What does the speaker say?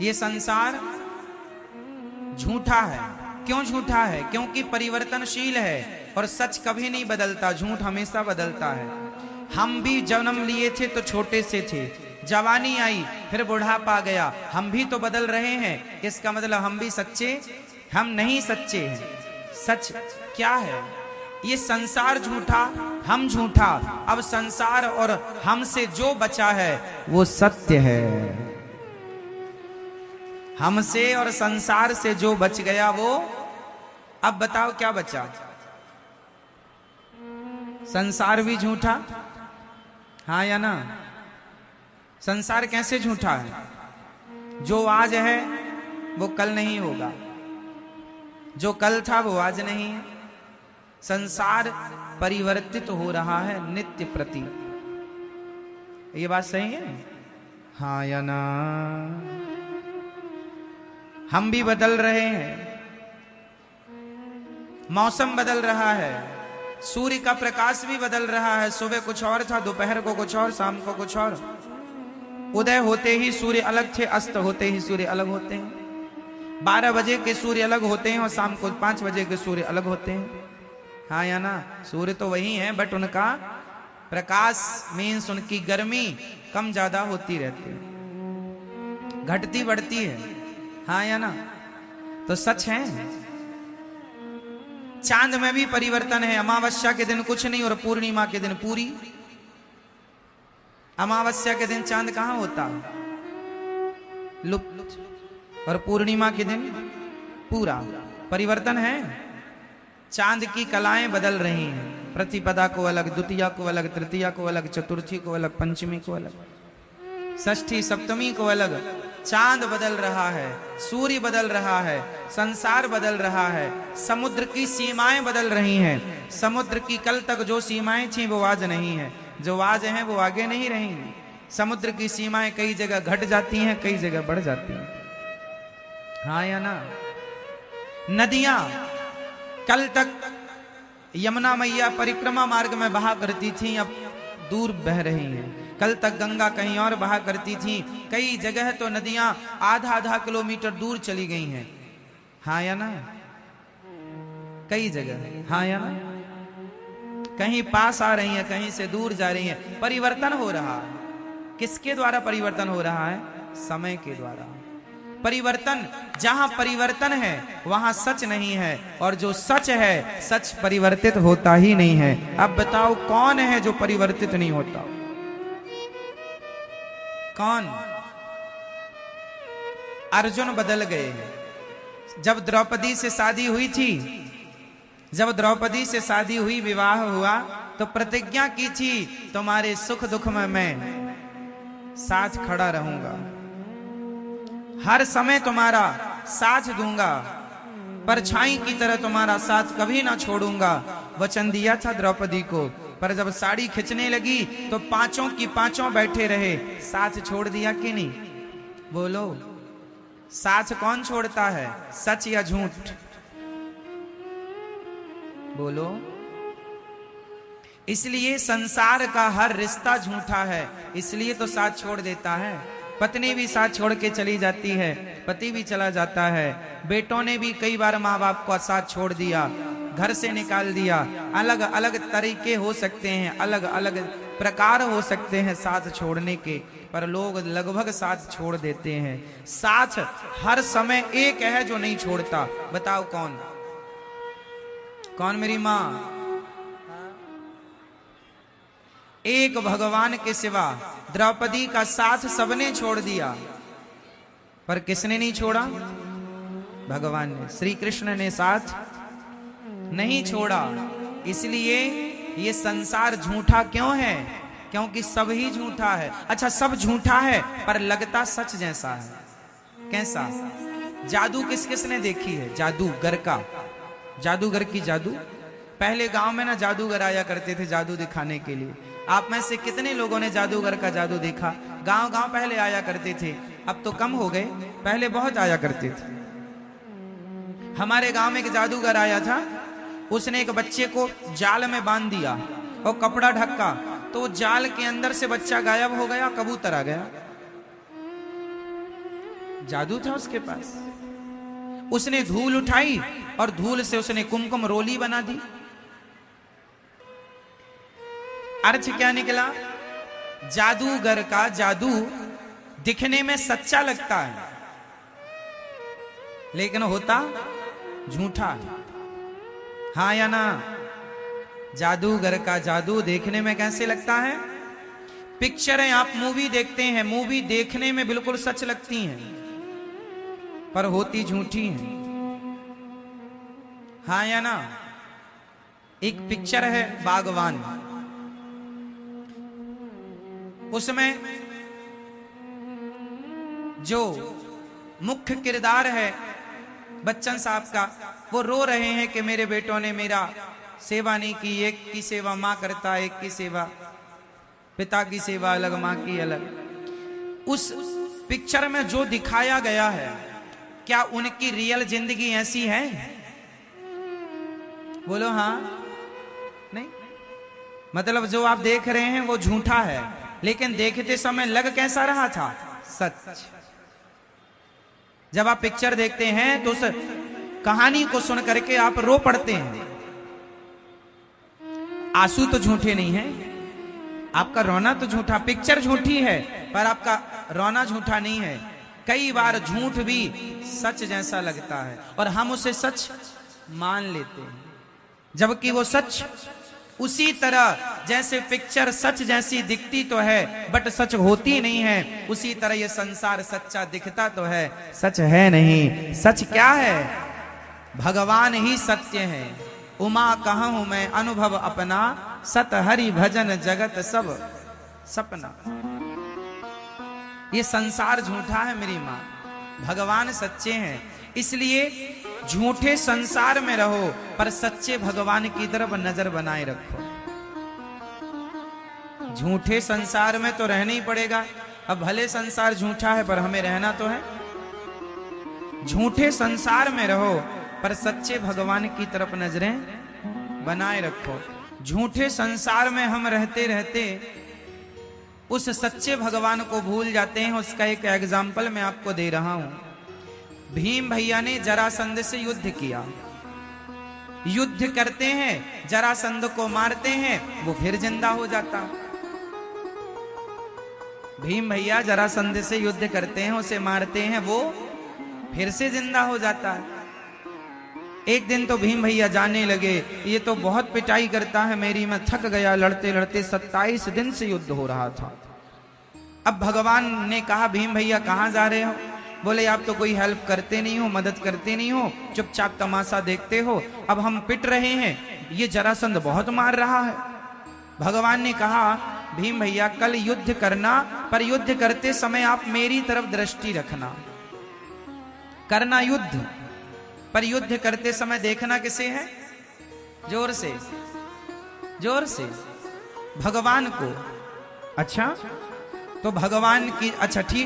ये संसार झूठा है। क्यों झूठा है? क्योंकि परिवर्तनशील है और सच कभी नहीं बदलता, झूठ हमेशा बदलता है। हम भी जन्म लिए थे तो छोटे से थे, जवानी आई फिर बुढ़ापा गया, हम भी तो बदल रहे हैं। इसका मतलब हम भी सच्चे, हम नहीं सच्चे हैं। सच क्या है? ये संसार झूठा, हम झूठा। अब संसार और हमसे जो बचा है वो सत्य है। हमसे और संसार से जो बच गया वो, अब बताओ क्या बचा? संसार भी झूठा, हाँ या ना? संसार कैसे झूठा है? जो आज है वो कल नहीं होगा, जो कल था वो आज नहीं है। संसार परिवर्तित हो रहा है नित्य प्रति। ये बात सही है, हाँ या ना? हम भी बदल रहे हैं, मौसम बदल रहा है, सूर्य का प्रकाश भी बदल रहा है। सुबह कुछ और था, दोपहर को कुछ और, शाम को कुछ और। उदय होते ही सूर्य अलग थे, अस्त होते ही सूर्य अलग होते हैं। 12 बजे के सूर्य अलग होते हैं और शाम को 5 बजे के सूर्य अलग होते हैं, हाँ या ना? सूर्य तो वही है, बट उनका प्रकाश मीन्स उनकी गर्मी कम ज्यादा होती रहती है, घटती बढ़ती है, हाँ या ना? तो सच है। चांद में भी परिवर्तन है। अमावस्या के दिन कुछ नहीं और पूर्णिमा के दिन पूरी। अमावस्या के दिन चांद कहां होता, लुप्त, और पूर्णिमा के दिन पूरा। परिवर्तन है। चांद की कलाएं बदल रही हैं, प्रतिपदा को अलग, द्वितीया को अलग, तृतीया को अलग, चतुर्थी को अलग, पंचमी को अलग, षष्ठी सप्तमी को अलग। चांद बदल रहा है, सूर्य बदल रहा है, संसार बदल रहा है, समुद्र की सीमाएं बदल रही हैं। समुद्र की कल तक जो सीमाएं थीं वो आज नहीं है, जो आज हैं वो आगे नहीं रहेंगी। समुद्र की सीमाएं कई जगह घट जाती हैं, कई जगह बढ़ जाती हैं, हाँ या ना? नदियां कल तक यमुना मैया परिक्रमा मार्ग में बहा करती थी, अब दूर बह रही हैं। कल तक गंगा कहीं और बहा करती थी, कई जगह तो नदियां आधा किलोमीटर दूर चली गई हैं, हाँ या ना? कई जगह, हाँ या ना? कहीं पास आ रही हैं, कहीं से दूर जा रही हैं। परिवर्तन हो रहा है। किसके द्वारा परिवर्तन हो रहा है? समय के द्वारा। परिवर्तन, जहां परिवर्तन है वहां सच नहीं है, और जो सच है, सच परिवर्तित होता ही नहीं है। अब बताओ कौन है जो परिवर्तित नहीं होता? कौन? अर्जुन बदल गए। जब द्रौपदी से शादी हुई थी, जब द्रौपदी से शादी हुई, विवाह हुआ, तो प्रतिज्ञा की थी तुम्हारे सुख दुख में मैं साथ खड़ा रहूंगा, हर समय तुम्हारा साथ दूंगा, परछाई की तरह तुम्हारा साथ कभी ना छोड़ूंगा। वचन दिया था द्रौपदी को, पर जब साड़ी खिंचने लगी तो पांचों की पांचों बैठे रहे। साथ छोड़ दिया कि नहीं? बोलो, साथ कौन छोड़ता है, सच या झूठ? बोलो। इसलिए संसार का हर रिश्ता झूठा है, इसलिए तो साथ छोड़ देता है। पत्नी भी साथ छोड़ के चली जाती है, पति भी चला जाता है, बेटों ने भी कई बार माँ बाप को साथ छोड़ दिया, घर से निकाल दिया। अलग अलग तरीके हो सकते हैं, अलग अलग प्रकार हो सकते हैं साथ छोड़ने के, पर लोग लगभग साथ छोड़ देते हैं। साथ हर समय एक है जो नहीं छोड़ता, बताओ कौन? कौन? मेरी माँ। एक भगवान के सिवा द्रौपदी का साथ सबने छोड़ दिया, पर किसने नहीं छोड़ा? भगवान ने, श्री कृष्ण ने साथ नहीं छोड़ा। इसलिए ये संसार झूठा क्यों है? क्योंकि सब ही झूठा है। अच्छा, सब झूठा है पर लगता सच जैसा है। कैसा? जादू किस किस ने देखी है? जादूगर का, जादूगर की जादू। पहले गांव में ना जादूगर आया करते थे जादू दिखाने के लिए। आप में से कितने लोगों ने जादूगर का जादू देखा? गांव गांव पहले आया करते थे, अब तो कम हो गए, पहले बहुत आया करते थे। हमारे गांव में एक जादूगर आया था, उसने एक बच्चे को जाल में बांध दिया और कपड़ा ढका, तो जाल के अंदर से बच्चा गायब हो गया, कबूतर आ गया। जादू था उसके पास। उसने धूल उठाई और धूल से उसने कुमकुम रोली बना दी। अर्थ क्या निकला? जादूगर का जादू दिखने में सच्चा लगता है, लेकिन होता झूठा है। हाँ या ना? जादूगर का जादू देखने में कैसे लगता है? पिक्चरें आप मूवी देखते हैं, मूवी देखने में बिल्कुल सच लगती हैं, पर होती झूठी हैं। हाँ या ना? एक पिक्चर है बागवान, उसमें जो मुख्य किरदार है बच्चन साहब का, वो रो रहे हैं कि मेरे बेटों ने मेरा सेवा नहीं की। एक की सेवा मां करता, एक की सेवा पिता की सेवा अलग, मां की अलग। उस पिक्चर में जो दिखाया गया है, क्या उनकी रियल जिंदगी ऐसी है? बोलो हाँ नहीं? मतलब जो आप देख रहे हैं वो झूठा है, लेकिन देखते समय लग कैसा रहा था? सच। जब आप पिक्चर देखते हैं तो उस कहानी को सुन करके आप रो पड़ते हैं। आंसू तो झूठे नहीं है, आपका रोना तो झूठा। पिक्चर झूठी है पर आपका रोना झूठा नहीं है। कई बार झूठ भी सच जैसा लगता है और हम उसे सच मान लेते हैं, जबकि वो सच उसी तरह जैसे पिक्चर सच जैसी दिखती तो है बट सच होती नहीं है, उसी तरह ये संसार सच्चा दिखता तो है, सच है नहीं। सच क्या है? भगवान ही सत्य है। उमा कहूं मैं अनुभव अपना, सत हरि भजन जगत सब सपना। ये संसार झूठा है मेरी मां, भगवान सच्चे हैं। इसलिए झूठे संसार में रहो पर सच्चे भगवान की तरफ नजर बनाए रखो। झूठे संसार में तो रहना ही पड़ेगा। अब भले संसार झूठा है पर हमें रहना तो है। झूठे संसार में रहो पर सच्चे भगवान की तरफ नजरें बनाए रखो। झूठे संसार में हम रहते रहते उस सच्चे भगवान को भूल जाते हैं। उसका एक एग्जाम्पल मैं आपको दे रहा हूं। भीम भैया ने जरासंध से युद्ध किया। युद्ध करते हैं, जरासंध को मारते हैं, वो फिर जिंदा हो जाता। भीम भैया जरासंध से युद्ध करते हैं, उसे मारते हैं, वो फिर से जिंदा हो जाता है। एक दिन तो भीम भैया जाने लगे, ये तो बहुत पिटाई करता है मेरी, मैं थक गया लड़ते लड़ते। 27 दिन से युद्ध हो रहा था। अब भगवान ने कहा भीम भैया कहां जा रहे हो? बोले आप तो कोई हेल्प करते नहीं हो, मदद करते नहीं हो, चुपचाप तमाशा देखते हो। अब हम पिट रहे हैं, ये जरासंध बहुत मार रहा है। भगवान ने कहा भीम भैया कल युद्ध करना, पर युद्ध करते समय आप मेरी तरफ दृष्टि रखना। करना युद्ध, पर युद्ध करते समय देखना किसे है? जोर से, जोर से भगवान को। अच्छा तो भगवान की, अच्छा ठीक